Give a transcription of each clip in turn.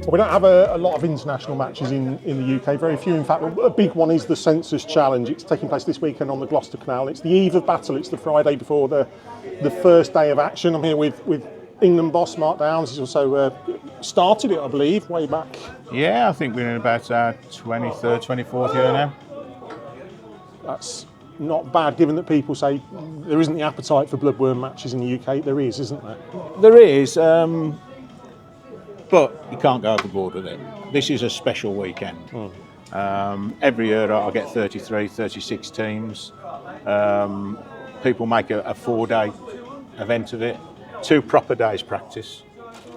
Well, we don't have a lot of international matches in the UK, very few in fact. A big one is the Sensas Challenge. It's taking place this weekend on the Gloucester Canal. It's the eve of battle, it's the Friday before the first day of action. I'm here with England boss Mark Downs. He's also started it, I believe, way back. Yeah, I think we're in about our 23rd, 24th year now. That's not bad, given that people say there isn't the appetite for bloodworm matches in the UK. There is, isn't there? There is, but you can't go overboard with it. This is a special weekend. Every year I get 33, 36 teams. People make a 4-day event of it. 2 proper days practice,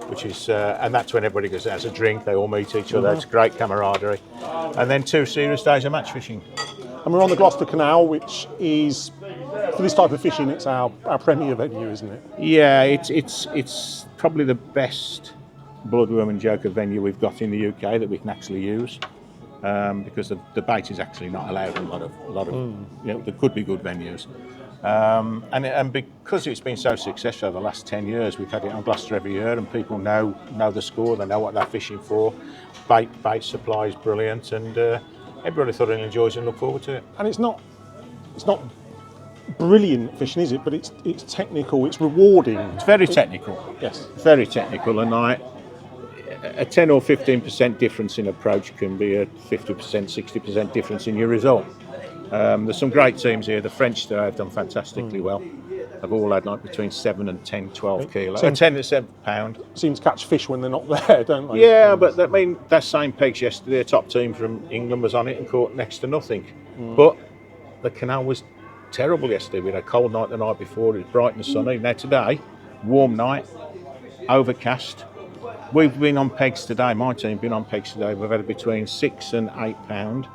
which is, and that's when everybody goes out, has a drink, they all meet each other, it's great camaraderie. And then 2 serious days of match fishing. And we're on the Gloucester Canal, which is, for this type of fishing, it's our premier venue, isn't it? Yeah, it's probably the best bloodworm and joker venue we've got in the UK that we can actually use, because the bait is actually not allowed in a lot of you know, there could be good venues, and because it's been so successful over the last 10 years, we've had it on Gloucester every year, and people know the score, they know what they're fishing for. Bait supply is brilliant, and everybody thoroughly enjoys it and look forward to it. And it's not brilliant fishing, is it? But it's technical, it's rewarding. It's very technical. Yes. Very technical, and a 10 or 15% difference in approach can be a 50%, 60% difference in your result. There's some great teams here. The French today have done fantastically well. They've all had like between 7 and 10, 12 kilos. 10 to 7 pound. Seem to catch fish when they're not there, don't they? Yeah, but I mean, that same pegs yesterday, a top team from England was on it and caught next to nothing. But the canal was terrible yesterday. We had a cold night the night before. It was bright and sunny. Now today, warm night, overcast. We've been on pegs today, my team been on pegs today, we've had between 6 and 8 pound,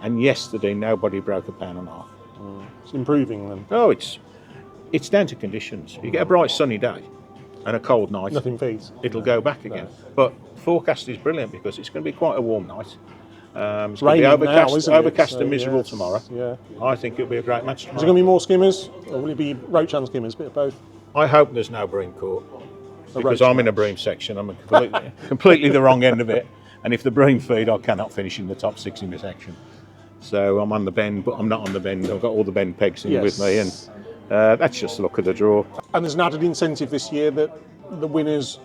and yesterday nobody broke 1.5 pounds. It's improving then. Oh, it's down to conditions. You get a bright sunny day and a cold night, Nothing feeds. it'll go back again. But forecast is brilliant because it's going to be quite a warm night. It's Raining going to be overcast, now, isn't it? overcast So, and miserable yes, tomorrow. Yeah. I think it'll be a great match tomorrow. Is there going to be more skimmers, or will it be roach and skimmers, bit of both? I hope there's no bream caught, because roach I'm in a bream section. I'm completely the wrong end of it. And if the bream feed, I cannot finish in the top 6 in my section. So I'm on the bend, but I'm not on the bend. I've got all the bend pegs in with me, and that's just the luck of the draw. And there's an added incentive this year that the winners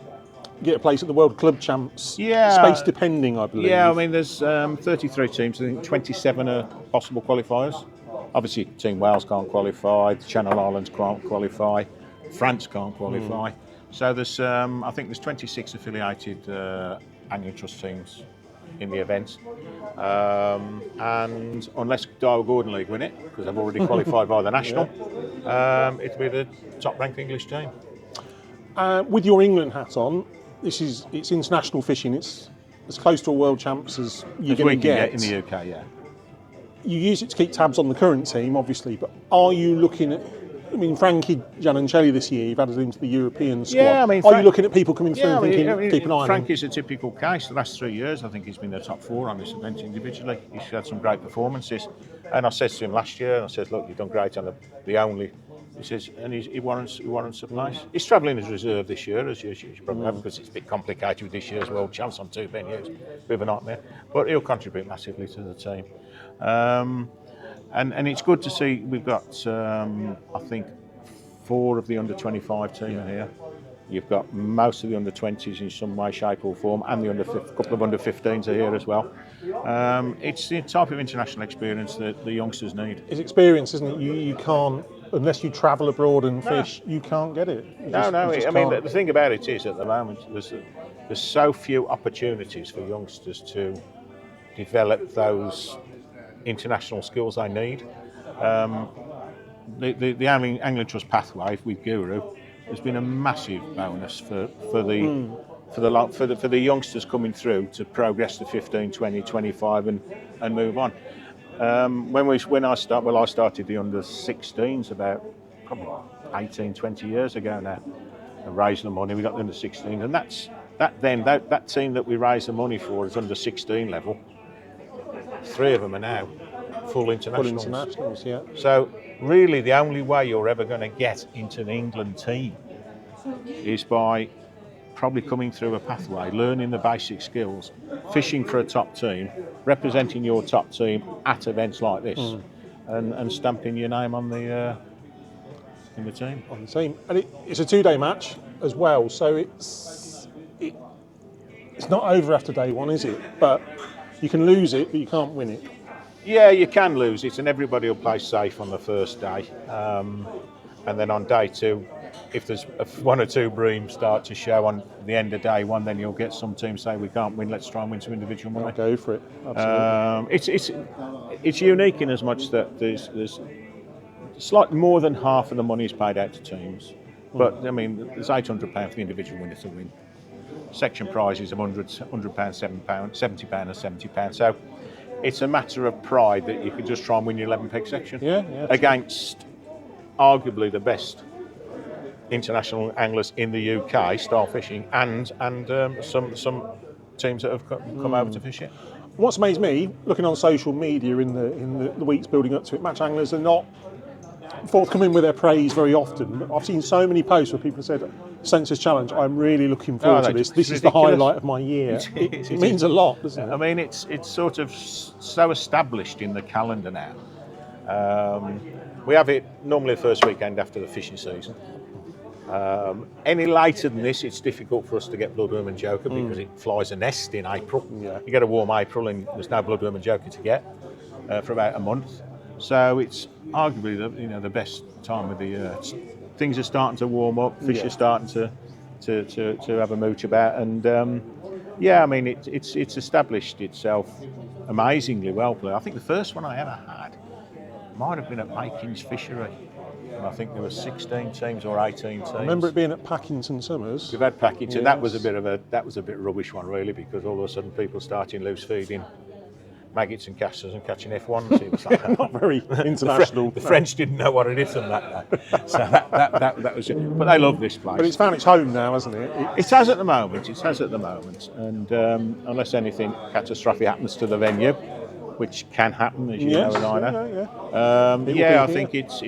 get a place at the World Club Champs. Yeah. Space depending, I believe. Yeah, I mean, there's 33 teams. I think 27 are possible qualifiers. Obviously, Team Wales can't qualify. The Channel Islands can't qualify. France can't qualify. So there's, I think there's 26 affiliated Angling Trust teams in the event. And unless Darwin Gordon League win it, because they've already qualified by the national, it'll be the top-ranked English team. With your England hat on, it's international fishing. It's as close to a world champs as you're going to get in the UK. Yeah. You use it to keep tabs on the current team, obviously, but are you looking at? I mean, Frankie Giannancelli this year, you've added him to the European squad. Yeah, I mean, are you looking at people coming through and thinking, keep an eye on him? Frankie's a typical case. The last 3 years, I think he's been the top 4 on this event individually. He's had some great performances. And I said to him last year, I said, look, you've done great on the only. He says, and he warrants a place. He's travelling as reserve this year, as you probably know, because it's a bit complicated with this year's World Champs on 2 venues. Bit of a nightmare. But he'll contribute massively to the team. And it's good to see we've got, I think, 4 of the under-25 team in here. You've got most of the under-20s in some way, shape or form, and the couple of under-15s are here as well. It's the type of international experience that the youngsters need. It's experience, isn't it? You can't, unless you travel abroad and fish, you can't get it. I mean, the thing about it is, at the moment, there's so few opportunities for youngsters to develop those international skills they need. The Angling Trust pathway with Guru has been a massive bonus for the youngsters coming through to progress to 15, 20, 25 and move on. I started the under 16s about probably 18, 20 years ago now, and raised the money. We got the under 16s, and that team that we raised the money for is under 16 level. 3 of them are now full internationals. Full internationals, yeah. So really, the only way you're ever going to get into the England team is by probably coming through a pathway, learning the basic skills, fishing for a top team, representing your top team at events like this, and stamping your name on the in the team. On the team, and it's a 2-day match as well, so it's not over after day one, is it? But you can lose it, but you can't win it. Yeah, you can lose it, and everybody will play safe on the first day, and then on day 2. If there's 1 or 2 breams start to show on the end of day 1, then you'll get some teams say we can't win. Let's try and win some individual money. I'll go for it. Absolutely. It's unique in as much that there's slightly more than half of the money is paid out to teams, but I mean there's £800 for the individual winner to win. Section prizes of £100, £7, £70 and £70. So it's a matter of pride that you can just try and win your 11-peg section against arguably the best international anglers in the UK style fishing, and some teams that have come over to fish it. What's amazed me, looking on social media in the weeks building up to it, match anglers are not forthcoming with their praise very often. But I've seen so many posts where people have said, Sensas Challenge, I'm really looking forward to this. This is the highlight of my year. It means a lot, doesn't it? I mean, it's sort of so established in the calendar now. We have it normally the first weekend after the fishing season. Any later than this, it's difficult for us to get bloodworm and joker because it flies a nest in April. Yeah. You get a warm April and there's no bloodworm and joker to get for about a month. So it's arguably the best time of the year. Things are starting to warm up. Fish are starting to have a mooch about, and I mean it's established itself amazingly well. I think the first one I ever had might have been at Bacon's Fishery. And I think there were 16 teams or 18 teams. I remember it being at Packington Summers. We've had Packington. Yes. That was a bit rubbish one really, because all of a sudden people starting loose feeding maggots and casters and catching F1s. It was like not very international. The French didn't know what it is on that day. So that was it. But they love this place. But it's found its home now, hasn't it? It has at the moment. And unless anything catastrophic happens to the venue, which can happen, as you know and I know. I think it's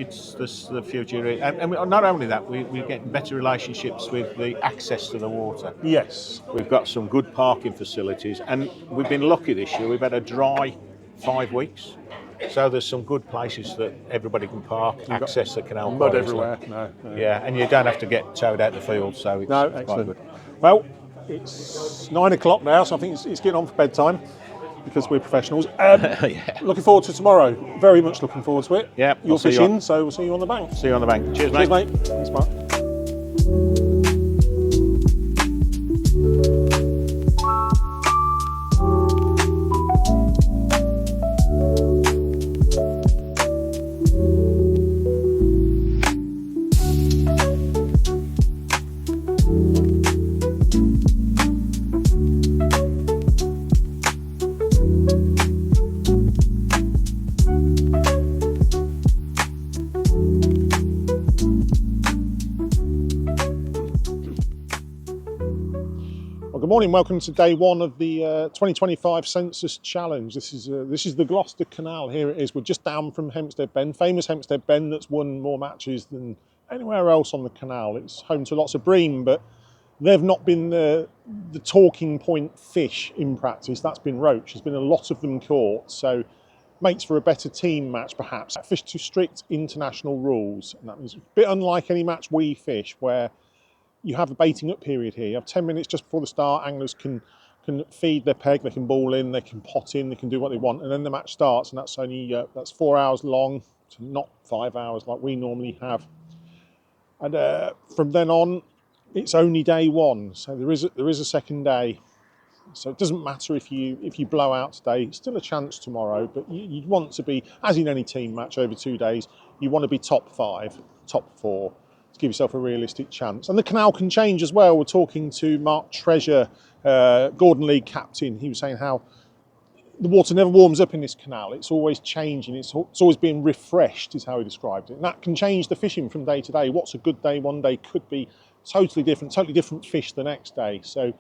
the future. And not only that, we're getting better relationships with the access to the water. Yes. We've got some good parking facilities, and we've been lucky this year. We've had a dry 5 weeks. So there's some good places that everybody can park, access the canal. Mud everywhere. No. Yeah, and you don't have to get towed out the field, so it's excellent. Quite good. Well, it's 9 o'clock now, so I think it's getting on for bedtime, because we're professionals. Looking forward to tomorrow. Very much looking forward to it. Yeah, you're fishing, so we'll see you on the bank. See you on the bank. Cheers, mate. Cheers, mate. Thanks, Mark. Good morning, welcome to day 1 of the 2025 Sensas Challenge. This is the Gloucester Canal. Here it is. We're just down from Hempstead Bend, famous Hempstead Bend that's won more matches than anywhere else on the canal. It's home to lots of bream, but they've not been the talking point fish in practice. That's been roach. There's been a lot of them caught, so makes for a better team match perhaps. Fish to strict international rules, and that means a bit unlike any match we fish, where you have a baiting up period here. You have 10 minutes just before the start. Anglers can feed their peg, they can ball in, they can pot in, they can do what they want, and then the match starts, and that's only that's 4 hours long, so not 5 hours like we normally have. And from then on, it's only day 1, so there is a second day. So it doesn't matter if you blow out today, it's still a chance tomorrow, but you'd want to be, as in any team match over 2 days, you want to be top 5, top 4. To give yourself a realistic chance. And the canal can change as well. We're talking to Mark Treasure, Gordon League captain. He was saying how the water never warms up in this canal. It's always changing. It's always being refreshed, is how he described it. And that can change the fishing from day to day. What's a good day one day could be totally different fish the next day. So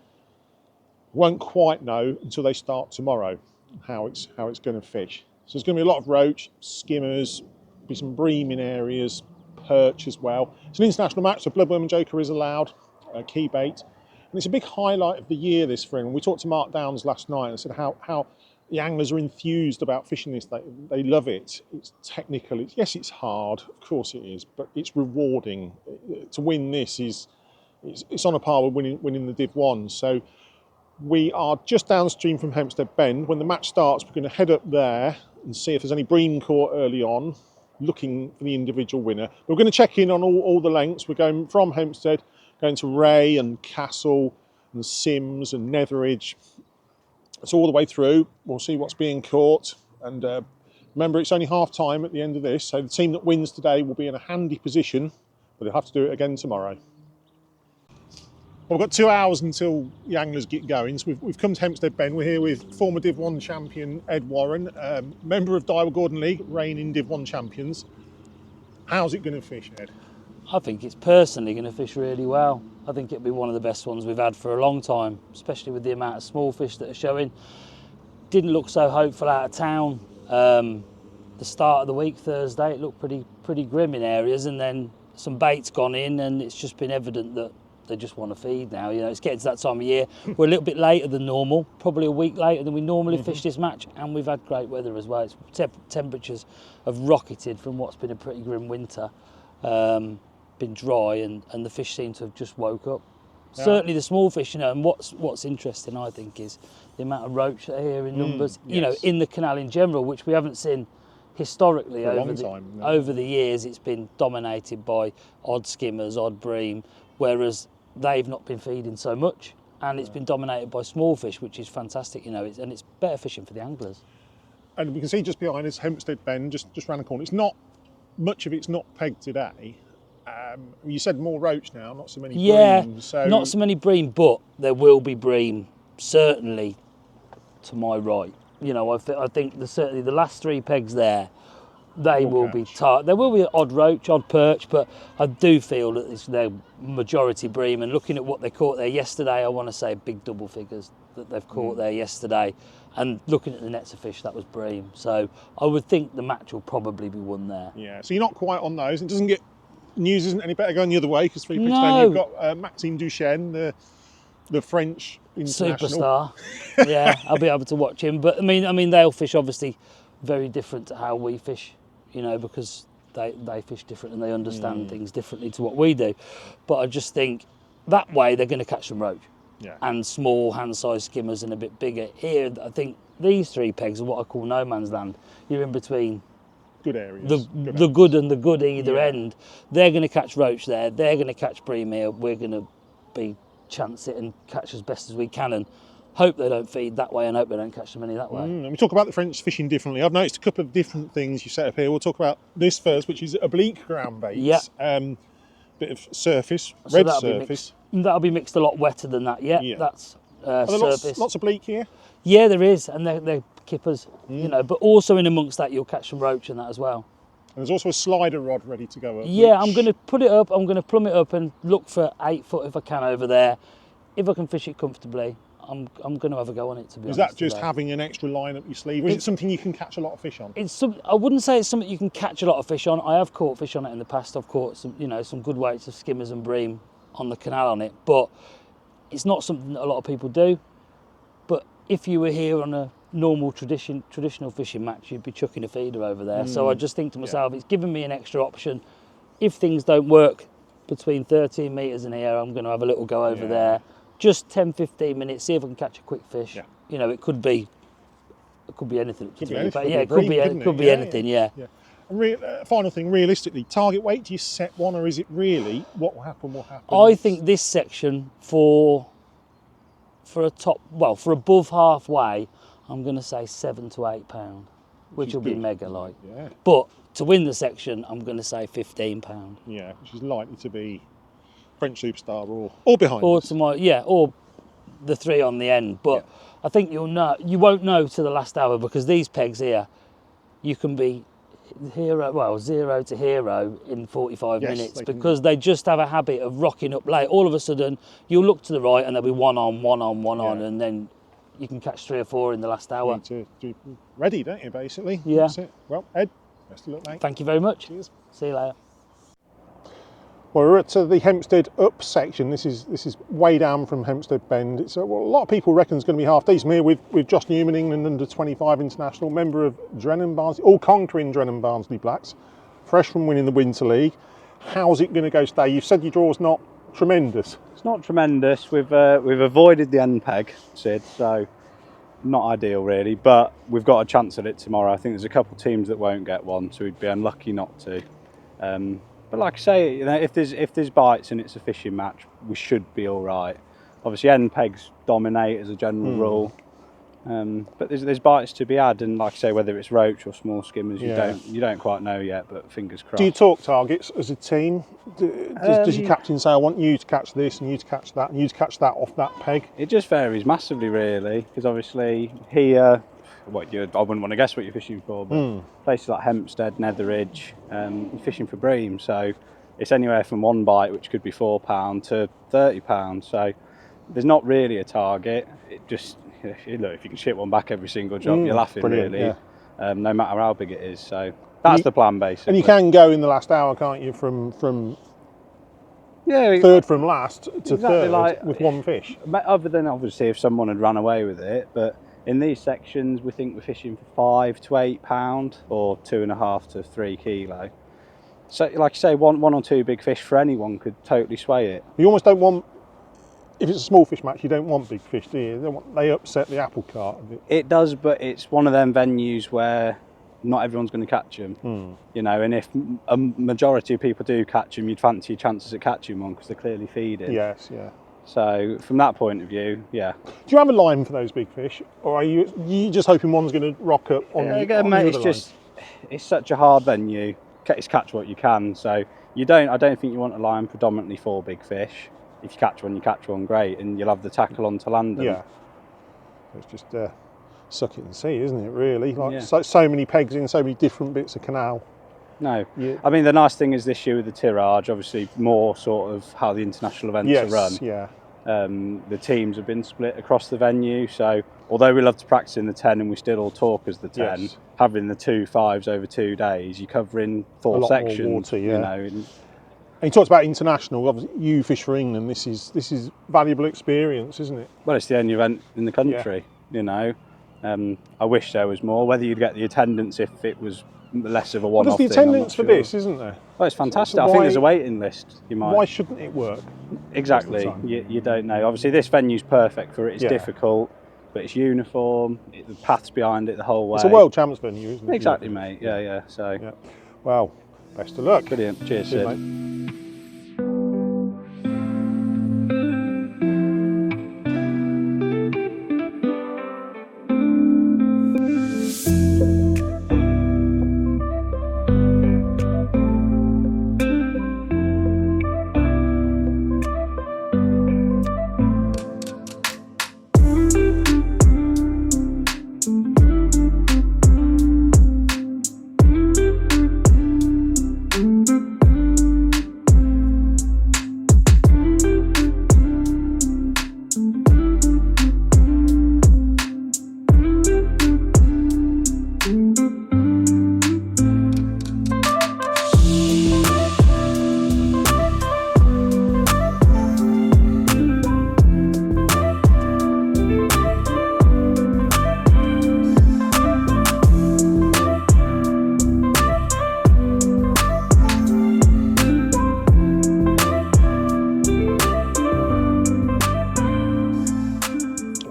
won't quite know until they start tomorrow how it's going to fish. So there's going to be a lot of roach, skimmers, be some bream in areas, perch as well. It's an international match, so bloodworm and joker is allowed, key bait. And it's a big highlight of the year, this, for him. We talked to Mark Downs last night and said how the anglers are enthused about fishing this. They love it. It's technical. Yes, it's hard. Of course it is, but it's rewarding. To win this it's on a par with winning the Div 1. So we are just downstream from Hempstead Bend. When the match starts, we're going to head up there and see if there's any bream caught early on, looking for the individual winner. We're going to check in on all the lengths. We're going from Hempstead, going to Ray and Castle and Sims and Netheridge. It's all the way through. We'll see what's being caught. And remember, it's only half time at the end of this, so the team that wins today will be in a handy position, but they'll have to do it again tomorrow. Well, we've got 2 hours until the anglers get going. So we've come to Hempstead Bend. We're here with former Div 1 champion Ed Warren, member of Daiwa Gordon League, reigning Div 1 champions. How's it going to fish, Ed? I think it's personally going to fish really well. I think it'll be one of the best ones we've had for a long time, especially with the amount of small fish that are showing. Didn't look so hopeful out of town. The start of the week, Thursday, it looked pretty grim in areas, and then some bait's gone in, and it's just been evident that they just want to feed now. You know, it's getting to that time of year. We're a little bit later than normal, probably a week later than we normally fish this match, and we've had great weather as well. Temperatures have rocketed from what's been a pretty grim winter. Been dry, and the fish seem to have just woke up. Yeah. Certainly the small fish, you know, and what's interesting, I think, is the amount of roach that are here in numbers, you know, in the canal in general, which we haven't seen historically over the years. It's been dominated by odd skimmers, odd bream, whereas they've not been feeding so much, and it's been dominated by small fish, which is fantastic, you know, and it's better fishing for the anglers. And we can see just behind us Hempstead Bend, just round the corner. It's not much of it's not pegged today. You said more roach now, not so many bream. So not so many bream, but there will be bream, certainly to my right. You know, I think certainly the last 3 pegs there, they will be tight. There will be odd roach, odd perch, but I do feel that it's their majority bream. And looking at what they caught there yesterday, I want to say big double figures that they've caught there yesterday. And looking at the nets of fish, that was bream. So I would think the match will probably be won there. Yeah, so you're not quite on those. It doesn't get... News isn't any better going the other way, because 3 pigs down you've got Maxime Duchesne, the French international superstar. Yeah, I'll be able to watch him. But I mean, they'll fish obviously very different to how we fish, you know, because they fish different and they understand things differently to what we do. But I just think that way they're going to catch some roach, and small hand-sized skimmers and a bit bigger. Here, I think these 3 pegs are what I call no man's land. You're in between. Good areas. The good and the good either end. They're going to catch roach there. They're going to catch bream here. We're going to chance it and catch as best as we can, and hope they don't feed that way, and hope they don't catch so many that way. And we talk about the French fishing differently. I've noticed a couple of different things you set up here. We'll talk about this first, which is oblique ground baits. Yeah. Bit of surface, so red surface. That'll be mixed a lot wetter than that. Yeah. That's surface. Lots of bleak here? Yeah, there is, and they're kippers, you know, but also in amongst that you'll catch some roach and that as well. And there's also a slider rod ready to go up. Yeah, I'm going to put it up, I'm going to plumb it up and look for 8 foot if I can over there. If I can fish it comfortably, I'm going to have a go on it, to be honest. Is that just having an extra line up your sleeve, or is it something you can catch a lot of fish on? I wouldn't say it's something you can catch a lot of fish on. I have caught fish on it in the past. I've caught some good weights of skimmers and bream on the canal on it, but it's not something that a lot of people do. But if you were here on a normal traditional fishing match, you'd be chucking a feeder over there. So I just think to myself, it's given me an extra option. If things don't work between 13 metres and here, I'm going to have a little go over there. Just 10-15 minutes, see if I can catch a quick fish. You know, it could be anything. Could be anything. It could be anything. And final thing, realistically, target weight, do you set one, or is it really what will happen will happen? I think this section for above halfway, I'm going to say £7 to £8, which will be mega light. Yeah. But to win the section, I'm going to say £15. Yeah, which is likely to be French Superstar or behind Or us. or the 3 on the end. But I think you won't know to the last hour, because these pegs here, you can be 0 to hero in 45 minutes, because they just have a habit of rocking up late. All of a sudden, you'll look to the right and there'll be one on, and then you can catch 3 or 4 in the last hour. You need to be ready, don't you, basically? Yeah. That's it. Well, Ed, best of luck, mate. Thank you very much. Cheers. See you later. Well, we're at the Hempstead Up section. This is way down from Hempstead Bend. It's a lot of people reckon it's going to be half decent. Here with Josh Newman, England under-25 international, member of Drennan Barnsley, all conquering Drennan Barnsley Blacks, fresh from winning the Winter League. How's it going to go today? You've said your draw's not tremendous. It's not tremendous. We've avoided the end peg, Sid, so not ideal really. But we've got a chance at it tomorrow. I think there's a couple of teams that won't get one, so we'd be unlucky not to. But like I say, if there's bites and it's a fishing match, we should be all right. Obviously, end pegs dominate as a general rule, but there's bites to be had, and like I say, whether it's roach or small skimmers, you don't quite know yet. But fingers crossed. Do you talk targets as a team? Does your captain say, "I want you to catch this, and you to catch that, and you to catch that off that peg"? It just varies massively, really, because obviously here. I wouldn't want to guess what you're fishing for, but places like Hempstead, Netheridge, you're fishing for bream, so it's anywhere from 1 bite, which could be £4 to £30. So there's not really a target. It just, look, if you can ship one back every single job, you're laughing, really, no matter how big it is. So that's the plan, basically. And you can go in the last hour, can't you, from third from last to third with one fish? Other than obviously if someone had run away with it, but in these sections, we think we're fishing for £5 to £8 or 2.5 to 3 kilo. So, like I say, one or 2 big fish for anyone could totally sway it. You almost don't want, if it's a small fish match, you don't want big fish, do you? They upset the apple cart a bit. It does, but it's one of them venues where not everyone's going to catch them. You know, and if a majority of people do catch them, you'd fancy your chances of catching one because they're clearly feeding. Yes, yeah. So from that point of view, yeah. Do you have a line for those big fish, or are you just hoping one's going to rock up on the mate, other it's such a hard venue. It's catch what you can. So I don't think you want a line predominantly for big fish. If you catch one, great, and you'll have the tackle on to land them. Yeah. It's just suck it and see, isn't it? Really, so many pegs in so many different bits of canal. No, I mean the nice thing is this year with the tirage, obviously more sort of how the international events are run. Yeah. The teams have been split across the venue, so although we love to practice in the 10 and we still all talk as the 10, having the 2 5s over 2 days, you're covering 4 sections. More water, you know. And you talked about international. Obviously, you fish for England. This is valuable experience, isn't it? Well, it's the only event in the country. You know, I wish there was more. Whether you'd get the attendance if it was less of a one-off thing. There's the attendance for this, isn't there? Well, it's fantastic. I think there's a waiting list. Why shouldn't it work? Exactly. You don't know. Obviously, this venue's perfect for it. It's difficult, but it's uniform. The path's behind it the whole way. It's a world champs venue, isn't it? Exactly, mate. Yeah. So. Yeah. Well, best of luck. Brilliant. Cheers, Sid. Mate.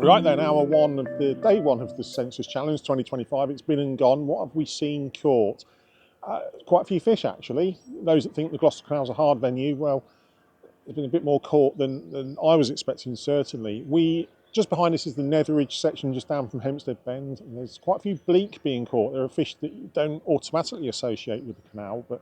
Right then, hour one of the day one of the Sensas Challenge 2025. It's been and gone. What have we seen caught? Quite a few fish, actually. Those that think the Gloucester Canal's a hard venue, well, there's been a bit more caught than I was expecting, certainly. We Just behind us is the Netheridge section, just down from Hempstead Bend, and there's quite a few bleak being caught. There are fish that you don't automatically associate with the canal, but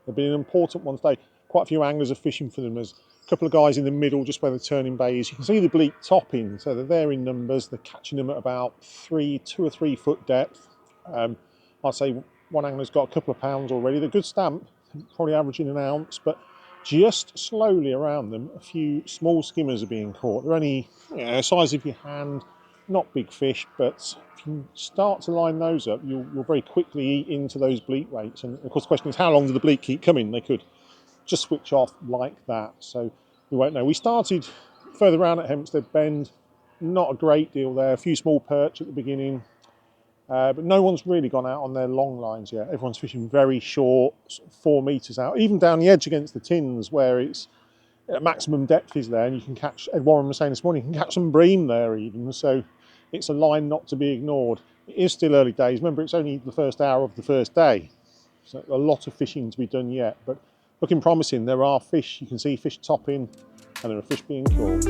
they've been an important one today. Quite a few anglers are fishing for them. There's a couple of guys in the middle, just where the turning bay is. You can see the bleak topping, so they're there in numbers. They're catching them at about 2 or 3 foot depth. I'd say one angler's got a couple of pounds already. They're good stamp, probably averaging an ounce, but just slowly around them, a few small skimmers are being caught. They're only the size of your hand, not big fish, but if you start to line those up, you'll very quickly eat into those bleak weights. And of course, the question is, how long do the bleak keep coming? They could just switch off like that, so we won't know. We started further around at Hempstead Bend, not a great deal there, a few small perch at the beginning, but no one's really gone out on their long lines yet. Everyone's fishing very short, sort of 4 metres out, even down the edge against the tins where it's maximum depth is there, and you can catch, Ed Warren was saying this morning, you can catch some bream there even, so it's a line not to be ignored. It is still early days. Remember, it's only the first hour of the first day, so a lot of fishing to be done yet, but looking promising. There are fish, you can see fish topping, and there are fish being caught.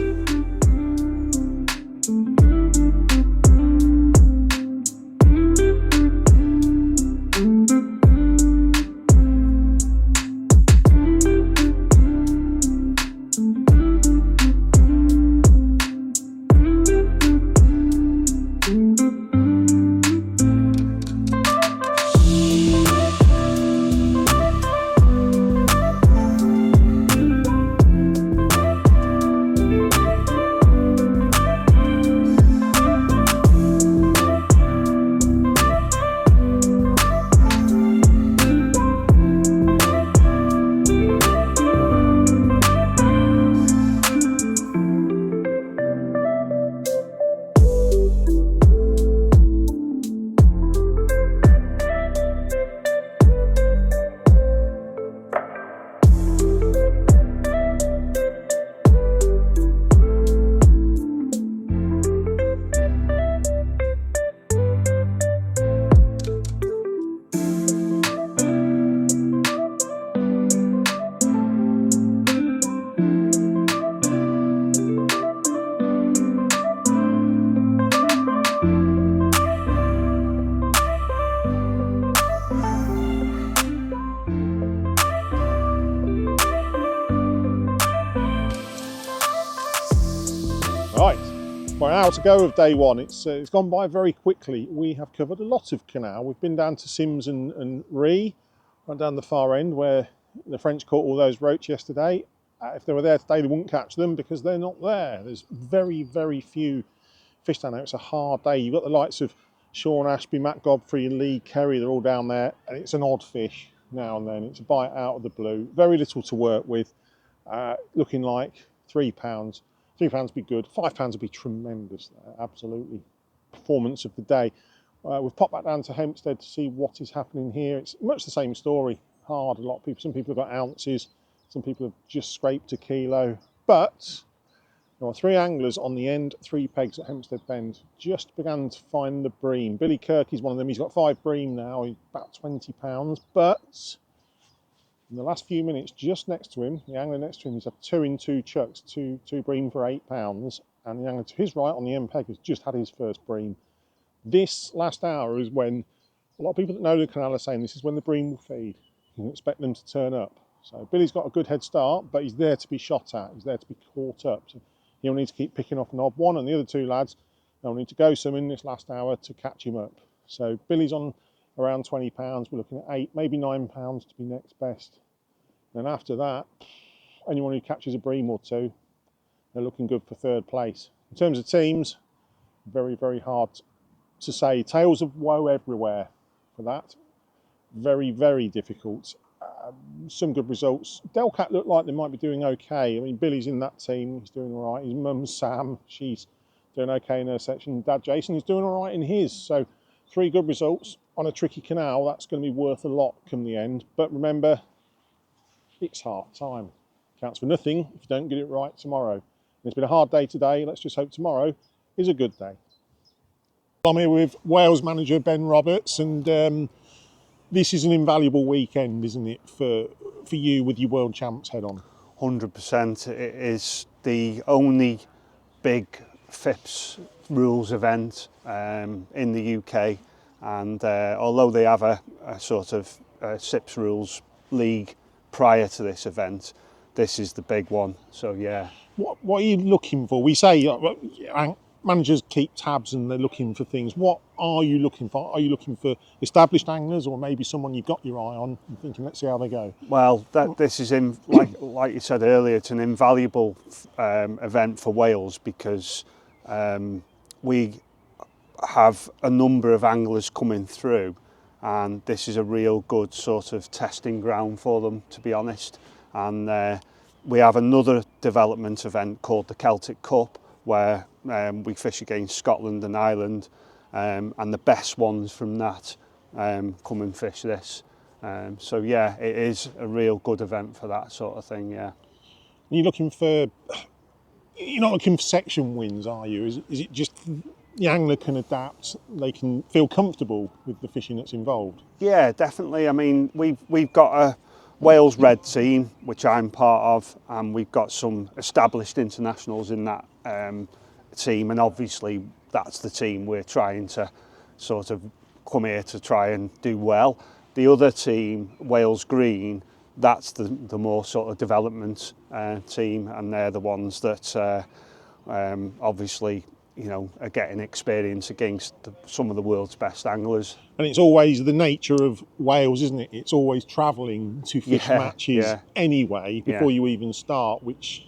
Right, we're an hour to go of day one. It's gone by very quickly. We have covered a lot of canal. We've been down to Sims and Ree, right down the far end where the French caught all those roach yesterday. If they were there today, they wouldn't catch them because they're not there. There's very, very few fish down there. It's a hard day. You've got the likes of Sean Ashby, Matt Godfrey and Lee Kerry. They're all down there, and it's an odd fish now and then. It's a bite out of the blue. Very little to work with. Looking like £3. £3 would be good. £5 would be tremendous. Absolutely. Performance of the day. We've popped back down to Hempstead to see what is happening here. It's much the same story. Hard. A lot of people. Some people have got ounces. Some people have just scraped a kilo. But there are 3 anglers on the end, 3 pegs at Hempstead Bend. Just began to find the bream. Billy Kirk is one of them. He's got 5 bream now. He's about £20. But in the last few minutes, just next to him, the angler next to him, he's had 2 in 2 chucks, two bream for £8. And the angler to his right on the end peg has just had his first bream. This last hour is when a lot of people that know the canal are saying this is when the bream will feed. You can expect them to turn up. So Billy's got a good head start, but he's there to be shot at. He's there to be caught up. So he'll need to keep picking off knob 1, and the other 2 lads, they'll need to go some in this last hour to catch him up. So Billy's on around £20. We're looking at 8, maybe £9 to be next best. Then after that, anyone who catches a bream or 2, they're looking good for 3rd place. In terms of teams, very, very hard to say. Tales of woe everywhere for that. Very, very difficult. Some good results. Delcat looked like they might be doing okay. I mean, Billy's in that team. He's doing all right. His mum, Sam, she's doing okay in her section. Dad, Jason, is doing all right in his. So 3 good results on a tricky canal. That's going to be worth a lot come the end. But remember, it's half time. Counts for nothing if you don't get it right tomorrow. And it's been a hard day today. Let's just hope tomorrow is a good day. I'm here with Wales manager Ben Roberts, and this is an invaluable weekend, isn't it, for you with your World Champs head on? 100%. It is the only big FIPSed rules event in the UK, and although they have a sort of SIPS rules league prior to this event, this is the big one. So yeah. What are you looking for? We say managers keep tabs and they're looking for things. What are you looking for? Are you looking for established anglers, or maybe someone you've got your eye on and thinking, let's see how they go? Well, this is like you said earlier, it's an invaluable event for Wales, because we have a number of anglers coming through, and this is a real good sort of testing ground for them, to be honest. And we have another development event called the Celtic Cup, where we fish against Scotland and Ireland, and the best ones from that come and fish this. So yeah, it is a real good event for that sort of thing. Yeah. You're not looking for section wins, are you? Is it just the angler can adapt, they can feel comfortable with the fishing that's involved? Yeah, definitely. I mean, we've got a Wales Red team, which I'm part of, and we've got some established internationals in that team, and obviously that's the team we're trying to sort of come here to try and do well. The other team, Wales Green, that's the more sort of development team, and they're the ones that obviously, you know, are getting experience against some of the world's best anglers. And it's always the nature of Wales, isn't it? It's always travelling to fish matches anyway before you even start, which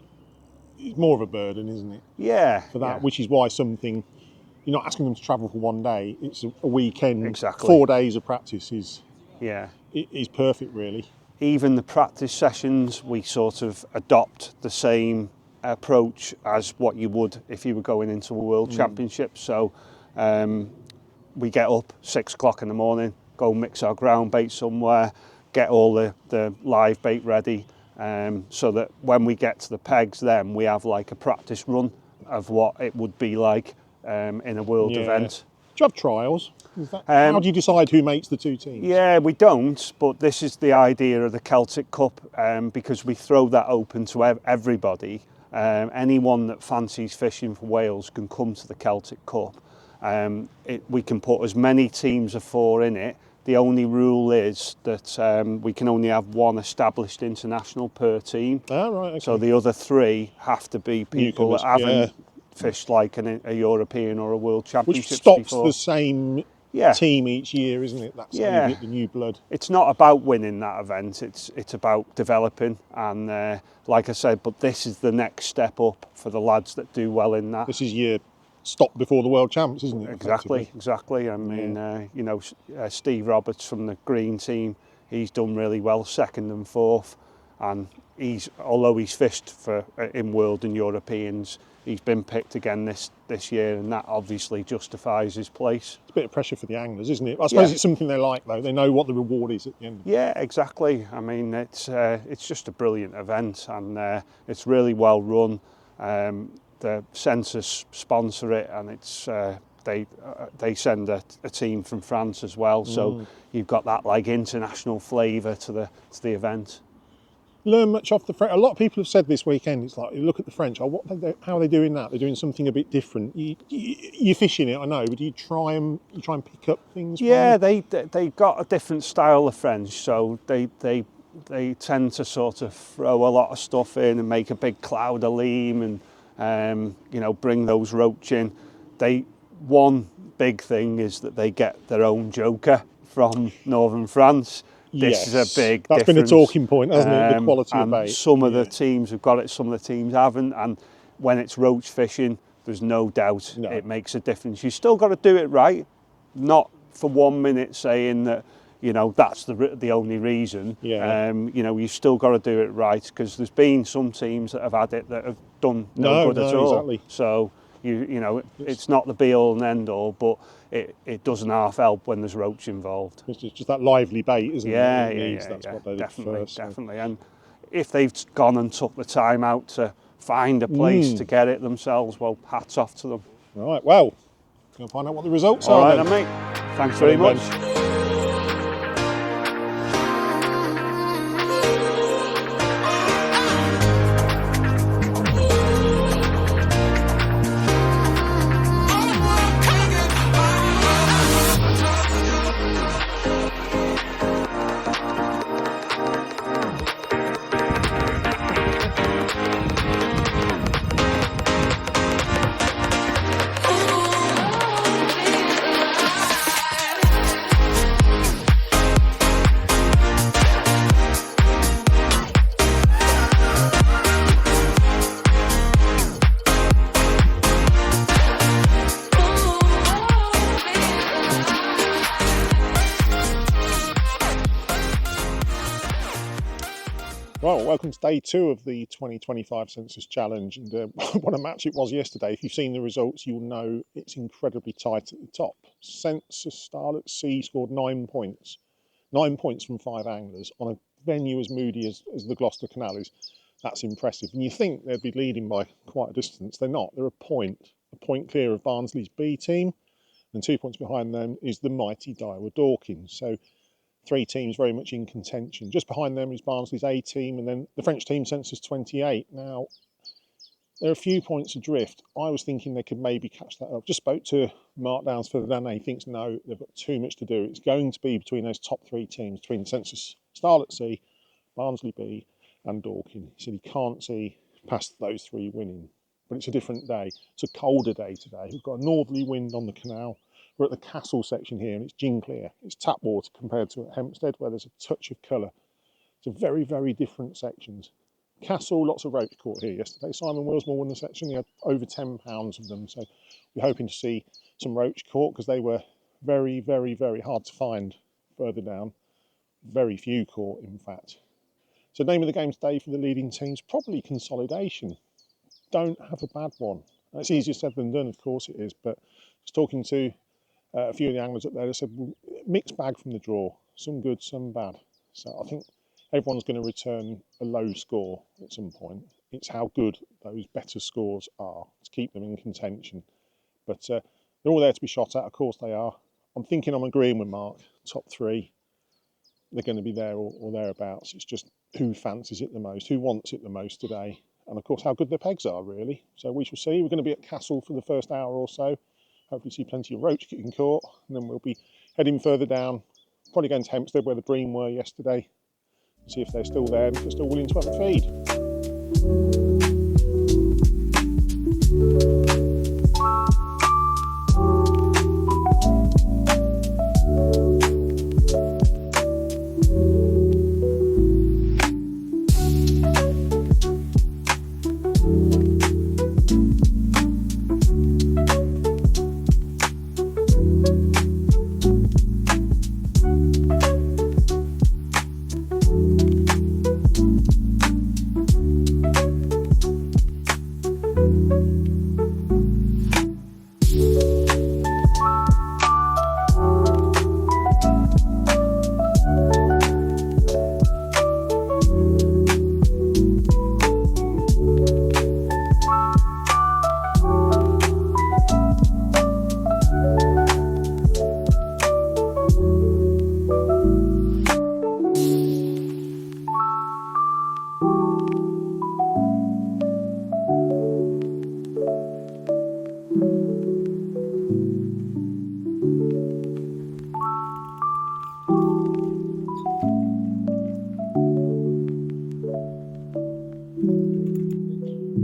is more of a burden, isn't it? Yeah. For that, which is why something, you're not asking them to travel for one day, it's a weekend. Exactly. 4 days of practice is perfect, really. Even the practice sessions, we sort of adopt the same approach as what you would if you were going into a world championship. So we get up 6 o'clock in the morning, go mix our ground bait somewhere, get all the live bait ready, so that when we get to the pegs, then we have like a practice run of what it would be like in a world event. Do you have trials? How do you decide who makes the two teams? Yeah, we don't, but this is the idea of the Celtic Cup, because we throw that open to everybody. Anyone that fancies fishing for Wales can come to the Celtic Cup. We can put as many teams of 4 in it. The only rule is that we can only have 1 established international per team. Oh, right, okay. So the other 3 have to be people that haven't fished like a European or a World Championship before. Which stops the same team each year, isn't it? That's how you get the new blood. It's not about winning that event, it's about developing, and like I said, but this is the next step up for the lads that do well in that. This is your stop before the World Champs, isn't it? Exactly. I mean, you know, Steve Roberts from the Green team, he's done really well, 2nd and 4th, and although he's fished in World and Europeans, he's been picked again this year, and that obviously justifies his place. It's a bit of pressure for the anglers, isn't it? I suppose it's something they like, though. They know what the reward is at the end. Yeah, exactly. I mean, it's just a brilliant event, and it's really well run. The Sensas sponsor it, and it's they send a team from France as well. So you've got that like international flavour to the event. Learn much off the French. A lot of people have said this weekend, it's like, you look at the French, how are they doing that? They're doing something a bit different. You're fishing it, I know, but do you try and pick up things? Yeah, they got a different style of French, so they tend to sort of throw a lot of stuff in and make a big cloud of leam, and you know, bring those roach in. One big thing is that they get their own joker from northern France. This is a big That's difference. been a talking point, hasn't it? The quality of bait. Some of the teams have got it, some of the teams haven't. And when it's roach fishing, there's no doubt it makes a difference. You still got to do it right, not for 1 minute saying that, you know, that's the only reason. You know, you've still got to do it right, because there's been some teams that have had it that have done no good at all. Exactly. So you know, it's not the be all and end all, but it doesn't half help when there's roach involved. It's just that lively bait, isn't it? That's what they definitely. And if they've gone and took the time out to find a place to get it themselves, well, hats off to them. Right, well, go find out what the results are. All right, then, mate. Thanks very much. welcome to day 2 of the 2025 Census Challenge. And what a match it was yesterday. If you've seen the results, you'll know it's incredibly tight at the top. Census Starlet C scored 9 points. 9 points from 5 anglers on a venue as moody as the Gloucester Canal is. That's impressive. And you think they'd be leading by quite a distance. They're not. They're a point clear of Barnsley's B team. And 2 points behind them is the mighty Daiwa Dawkins. So 3 teams very much in contention. Just behind them is Barnsley's A team, and then the French team Census 28. Now, they're a few points adrift. I was thinking they could maybe catch that up. Just spoke to Mark Downs further down there. He thinks no, they've got too much to do. It's going to be between those top 3 teams, between Census Starlet C, Barnsley B, and Dorking. He said he can't see past those 3 winning. But it's a different day. It's a colder day today. We've got a northerly wind on the canal. We're at the Castle section here, and it's gin clear. It's tap water compared to at FIPSed, where there's a touch of colour. It's a very, very different sections. Castle, lots of roach caught here yesterday. Simon Willsmore won the section. He had over 10 pounds of them. So we're hoping to see some roach caught because they were very, very, very hard to find further down. Very few caught, in fact. So name of the game today for the leading teams, probably consolidation. Don't have a bad one. It's easier said than done, of course it is, but just talking to a few of the anglers up there, they said, well, mixed bag from the draw, some good, some bad. So I think everyone's going to return a low score at some point. It's how good those better scores are to keep them in contention. But they're all there to be shot at, of course they are. I'm thinking I'm agreeing with Mark, top 3, they're going to be there or thereabouts. It's just who fancies it the most, who wants it the most today. And of course how good their pegs are really. So we shall see. We're going to be at Castle for the first hour or so. Hopefully see plenty of roach getting caught, and then we'll be heading further down, probably going to FIPSed where the bream were yesterday, see if they're still there and if they're still willing to have a feed.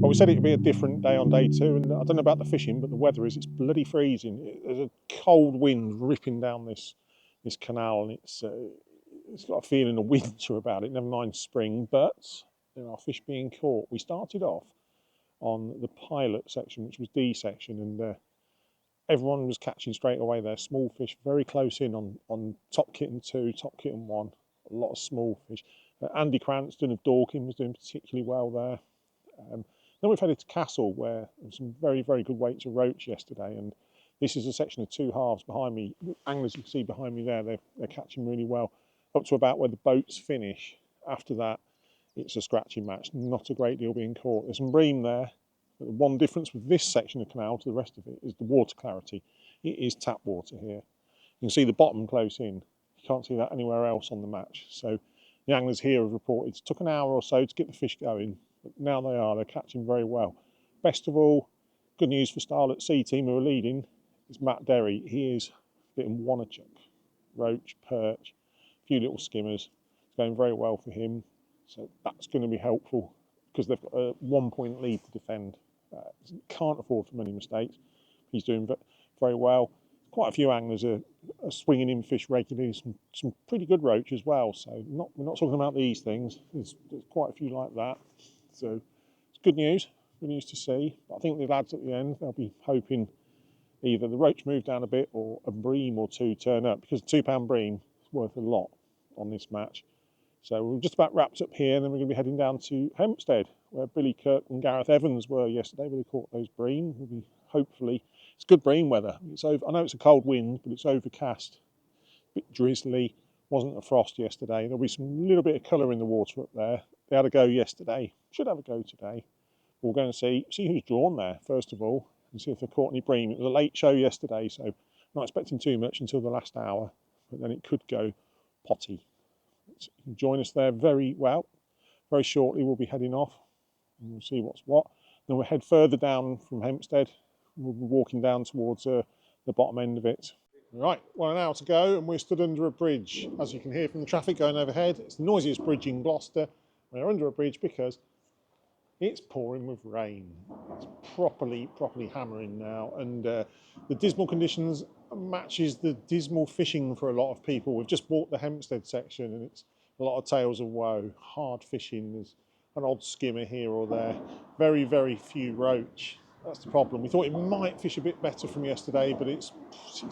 Well, we said it would be a different day on day 2, and I don't know about the fishing, but the weather is, it's bloody freezing. There's a cold wind ripping down this canal, and it's got a feeling of winter about it, never mind spring, but there are fish being caught. We started off on the pilot section, which was D section, and everyone was catching straight away there. Small fish very close in on top kitten 2, top kitten 1, a lot of small fish. Andy Cranston of Dorking was doing particularly well there. Then we've headed to Castle, where there was some very, very good weights of roach yesterday, and this is a section of 2 halves behind me. Anglers you can see behind me there, they're catching really well, up to about where the boats finish. After that, it's a scratching match, not a great deal being caught. There's some bream there, but the one difference with this section of canal to the rest of it is the water clarity. It is tap water here. You can see the bottom close in. You can't see that anywhere else on the match. So the anglers here have reported it took an hour or so to get the fish going, but now they're catching very well. Best of all, good news for Starlet C team who are leading, is Matt Derry. He is getting Wanachuk, roach, perch, a few little skimmers. It's going very well for him, so that's going to be helpful because they've got a 1 point lead to defend. Can't afford for many mistakes. He's doing very well. Quite a few anglers are swinging in fish regularly, some pretty good roach as well, so we're not talking about these things. There's quite a few like that, so it's good news to see. But I think the lads at the end, they'll be hoping either the roach move down a bit or a bream or 2 turn up, because a £2 bream is worth a lot on this match. So we're just about wrapped up here, and then we're going to be heading down to Hempstead, where Billy Kirk and Gareth Evans were yesterday, where they caught those bream. We'll be, hopefully, it's good bream weather. It's over. I know it's a cold wind, but it's overcast, a bit drizzly. Wasn't a frost yesterday. There'll be some little bit of colour in the water up there. They had a go yesterday. Should have a go today. We'll go and see who's drawn there first of all, and see if they caught any bream. It was a late show yesterday, so not expecting too much until the last hour, but then it could go potty. So you can join us there very shortly. We'll be heading off and we'll see what's what. Then we'll head further down from Hempstead. We'll be walking down towards the bottom end of it. Right, 1 hour to go, and we're stood under a bridge. As you can hear from the traffic going overhead, it's the noisiest bridge in Gloucester. We're under a bridge because it's pouring with rain. It's properly hammering now, and the dismal conditions matches the dismal fishing for a lot of people. We've just bought the Hempstead section, and it's a lot of tales of woe. Hard fishing, there's an odd skimmer here or there. Very, very few roach. That's the problem. We thought it might fish a bit better from yesterday, but it's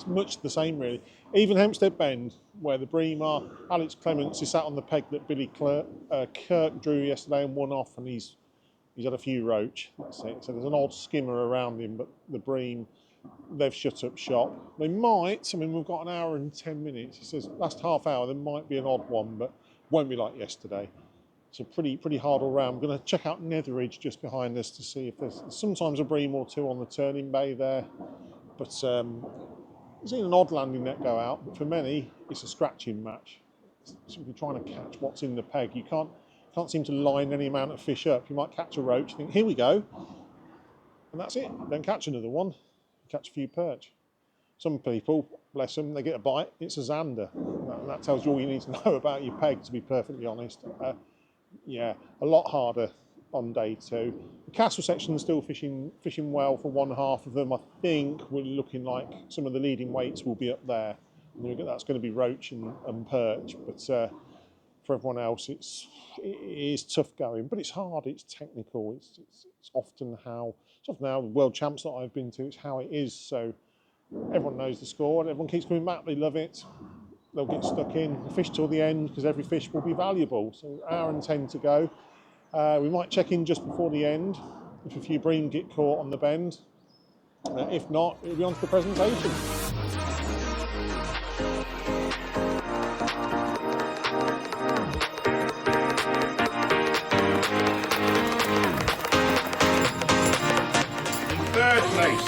much the same really. Even Hempstead Bend, where the bream are, Alex Clements is sat on the peg that Billy Kirk drew yesterday and won off, and he's had a few roach. That's it. So there's an odd skimmer around him, but the bream, they've shut up shop. They might, I mean, we've got 1 hour and 10 minutes. It says last half hour there might be an odd one, but won't be like yesterday. It's a pretty hard all round. I'm going to check out Netheridge just behind us to see if there's sometimes a bream or two on the turning bay there. But I've seen an odd landing net go out, but for many it's a scratching match. Simply trying to catch what's in the peg. You can't seem to line any amount of fish up. You might catch a roach, think, here we go, and that's it. Don't catch another one, catch a few perch. Some people, bless them, they get a bite, it's a zander. That tells you all you need to know about your peg, to be perfectly honest. Yeah, a lot harder on day two. The Castle section is still fishing well for one half of them. I think we're looking like some of the leading weights will be up there. That's going to be roach and perch, but for everyone else it is tough going, but it's hard, it's technical, it's often how the world champs that I've been to, it's how it is. So everyone knows the score and everyone keeps coming back, they love it. They'll get stuck in, the fish till the end, because every fish will be valuable. So 1 hour and 10 to go. We might check in just before the end if a few bream get caught on the bend. If not, it'll be on to the presentation. In third place,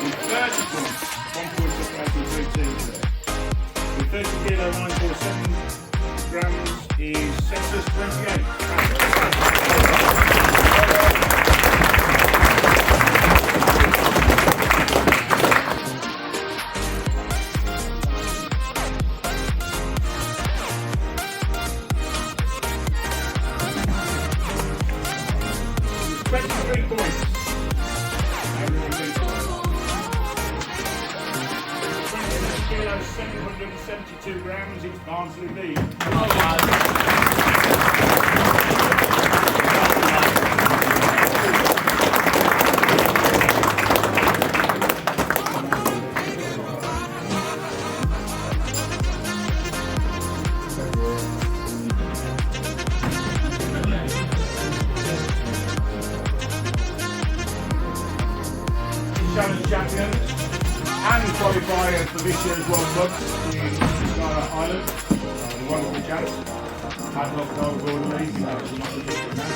with 30 points, 1 point up to 3 teams there. With 30 kilo 947 grams is Sensas 28. Kilo 772 grams, it's Barnsley B. Challenge champions and qualifier for this year's World Cup in Skylar Island. A wonderful chance. I've not told Gordon Leeds, so not the different now.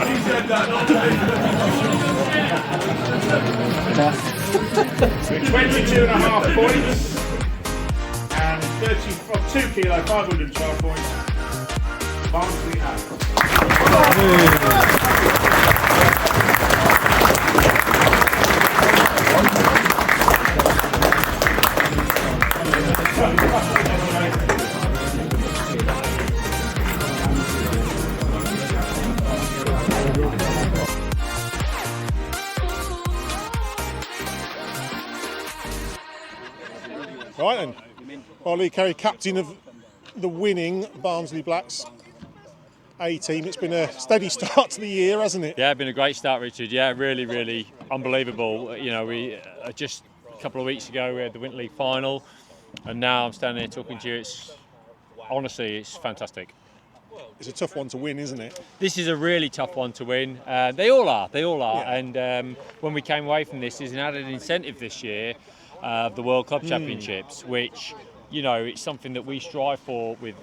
He said that, not me. 22.5 points and 2 kilo, 512 points. Barnsley out. Right then, Ollie Kerry, captain of the winning Barnsley Blacks A team. It's been a steady start to the year, hasn't it? Yeah, it's been a great start, Richard. Yeah, really unbelievable. You know, we just a couple of weeks ago we had the Winter League final. and now I'm standing here talking to you. Honestly, it's fantastic. It's a tough one to win, isn't it? This is a really tough one to win. They all are. Yeah. And when we came away from this, there's an added incentive this year of the World Club Championships, which, you know, it's something that we strive for with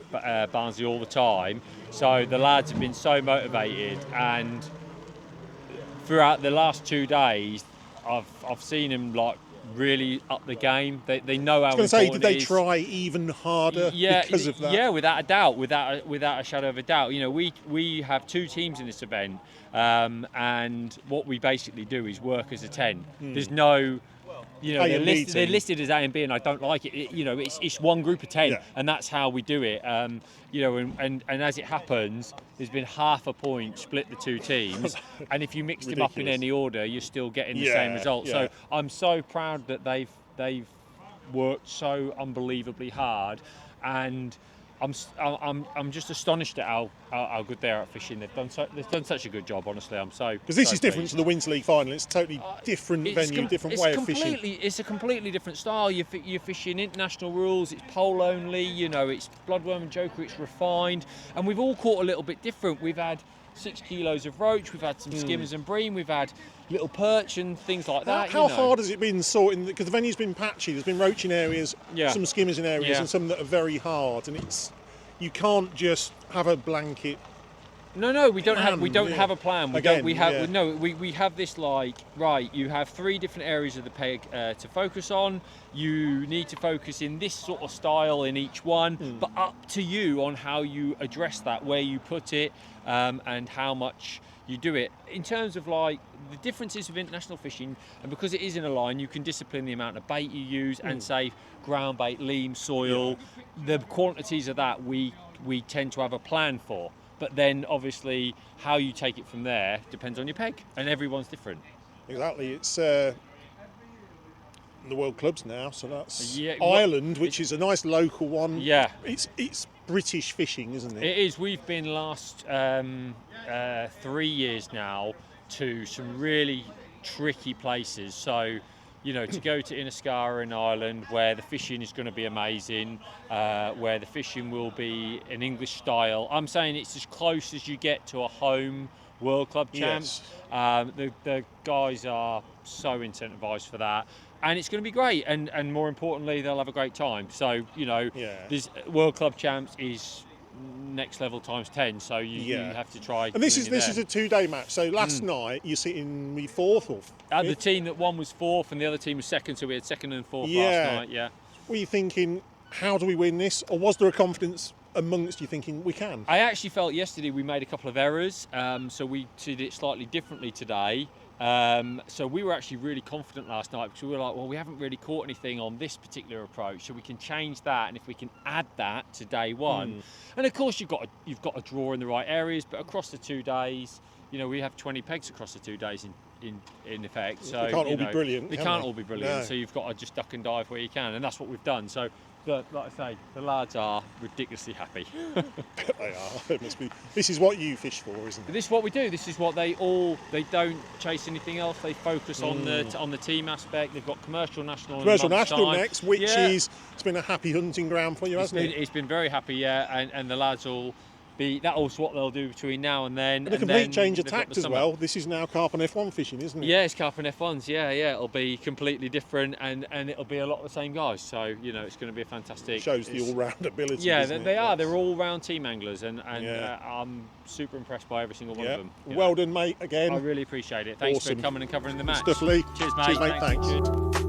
Barnsley all the time. So the lads have been so motivated, and throughout the last 2 days, I've seen them like really up the game. They know how important it is. I was going to say, did they try even harder because of that? Yeah, without a doubt, without a shadow of a doubt. You know, we have 2 teams in this event, and what we basically do is work as a 10. There's no, you know, they're listed as A and B, and I don't like it. You know, it's one group of 10, and that's how we do it. You know, and as it happens, there's been half a point split the 2 teams, and if you mix them up in any order, you're still getting the same result. So I'm so proud that they've worked so unbelievably hard, and I'm just astonished at how good they are at fishing. They've done such a good job. Honestly, I'm so because this so is different pleased. to the Winter League final. It's a totally different venue, different way of fishing. It's a completely different style. You're fishing international rules. It's pole only. You know, it's bloodworm and joker. It's refined, and we've all caught a little bit different. We've had 6 kilos of roach. We've had some skimmers and bream. We've had little perch and things like that. How hard has it been sorting? Because the venue's been patchy. There's been roach in areas, some skimmers in areas, and some that are very hard. And you can't just have a blanket. No, we don't have a plan. We have this like, right, you have 3 different areas of the peg to focus on. You need to focus in this sort of style in each one, but up to you on how you address that, where you put it, and how much you do it. In terms of like the differences with international fishing, and because it is in a line, you can discipline the amount of bait you use and say ground bait, lean, soil. The quantities of that we tend to have a plan for. But then, obviously, how you take it from there depends on your peg, and everyone's different. Exactly. It's the World Clubs now, so that's Ireland, which is a nice local one. Yeah. It's British fishing, isn't it? It is. We've been last 3 years now to some really tricky places. So, you know, to go to Inniscarra in Ireland, where the fishing is going to be amazing, where the fishing will be an English style. I'm saying it's as close as you get to a home World Club champs. The guys are so incentivised for that, and it's going to be great. And more importantly, they'll have a great time. So, you know, this World Club champs is next level times 10, so you have to try. And this is a 2-day match. So last night you're sitting 4th or 5th? The team that won was 4th, and the other team was 2nd. So we had 2nd and 4th last night. Yeah. Were you thinking, how do we win this, or was there a confidence amongst you thinking we can? I actually felt yesterday we made a couple of errors, so we did it slightly differently today. So we were actually really confident last night, because we were like, well, we haven't really caught anything on this particular approach, so we can change that, and if we can add that to day one, and of course you've got to draw in the right areas, but across the 2 days, you know, we have 20 pegs across the 2 days in effect. So they can't all be brilliant. They can't all be brilliant. So you've got to just duck and dive where you can, and that's what we've done. So, like I say, the lads are ridiculously happy. They are. It must be. This is what you fish for, isn't it? This is what we do. This is what they don't chase anything else. They focus on the team aspect. They've got commercial national next, which is it's been a happy hunting ground for you, hasn't it? It's been very happy, and the lads will be. That's what they'll do between now and then. And a complete change of tact as well. This is now carp and F1 fishing, isn't it? Yeah, it's carp and F1s. Yeah, it'll be completely different, and it'll be a lot of the same guys. So, you know, it's going to be a fantastic. Shows the all-round ability. Yeah, they are. They're all-round team anglers, and I'm super impressed by every single one of them. Well done, mate. Again, I really appreciate it. Thanks for coming and covering the match. Stuff, Lee. Cheers, mate. Cheers, mate. Thanks.